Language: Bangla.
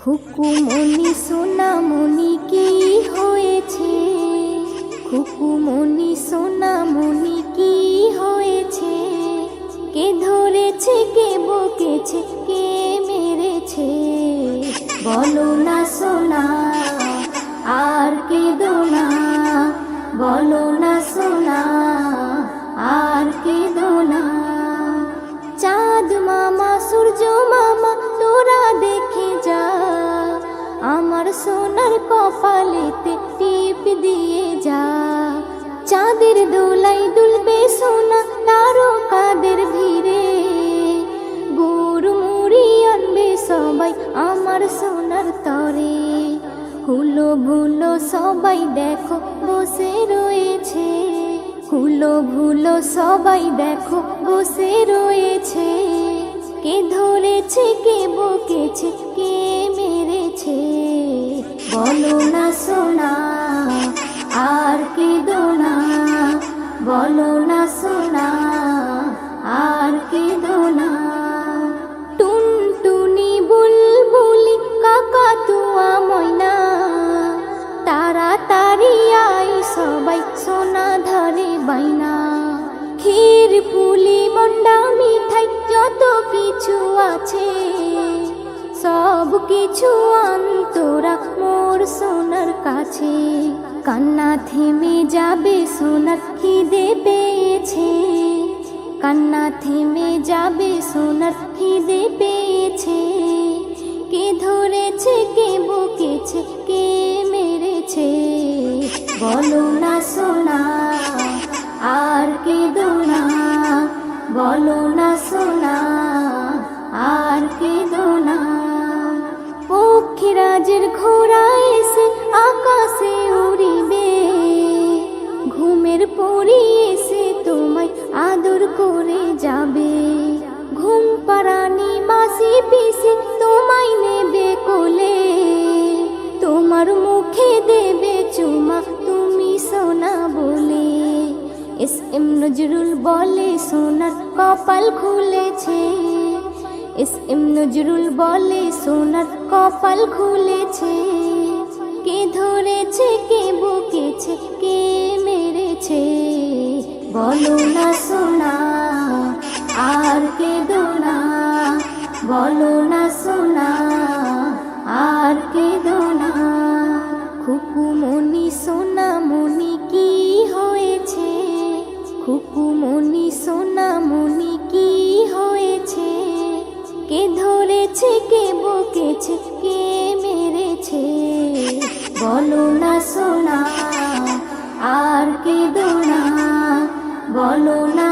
খুকুমনি সোনামনি কি হয়েছে? খুকুমনি সোনামনি কি হয়েছে? কে ধরেছে, কে বকেছে, কে মেরেছে? বলো না সোনা, আর কেঁদো না। বলো না সোনা, আর কেঁদো না। চাঁদ মামা, সূর্য মামা, তোরা দেখে যা, আমার সোনার কপালেতে টিপ দিয়ে যা। চাঁদের দোলাই দুলবে সোনা তারকাদের ভিড়ে, গুড় মুড়ি আনবে সবাই আমার সোনার তরে। হুলো ভুলো সবাই দেখো বসে রয়েছে, হুলো ভুলো সবাই দেখো বসে রয়েছে। কে ধরেছে, কে বকেছে, কে মেরেছে? বলো না সোনা, আর কেঁদো না। বলো না সোনা, আর কেঁদো না। টুনটুনি, বুলবুলি, কাকাতুয়া, ময়না, তাড়াতাড়ি আই সবাই সোনা ধরে বাইনা। ক্ষীর পুলি মন্ডা মিঠাই যত কিছু আছে, সব কিছু আন্তরা মোর সোনার কাছে। কান্না থেমে যাবে সোনার খিদে পেয়েছে, কান্না থেমে যাবে সোনার খিদে পেয়েছে। কে ধরেছে, কে বকেছে, কে মেরেছে? বলো না সোনা, আর কেঁদো না। বলো না সোনা, আর কেঁদো না। পক্ষীরাজের ঘোড়া এসে আকাশে উড়িবে, ঘুমের পরি এসে তোমায় আদর করে যাবে। ঘুম পাড়ানি মাসি পিসি তোমায় নেবে কোলে, তোমার মুখে দেবে চুমা তুমি সোনা বলে। এস.এম. নজরুল বলে সোনার কপাল খুলেছে, এস.এম. নজরুল বলে সোনার কপাল খুলেছে। কে ধরেছে, কে বকেছে, কে মেরেছে? বলো না সোনা, আর কেঁদো না। বলো না সোনা, আর কেঁদো না। খুকুমনি সোনামনি কি হয়েছে? খুকুমনি সোনামনি কি হয়েছে? কে ধরেছে, কে বকেছে, কে মেরেছে? বলো না সোনা, আর কেঁদো না। বলো না।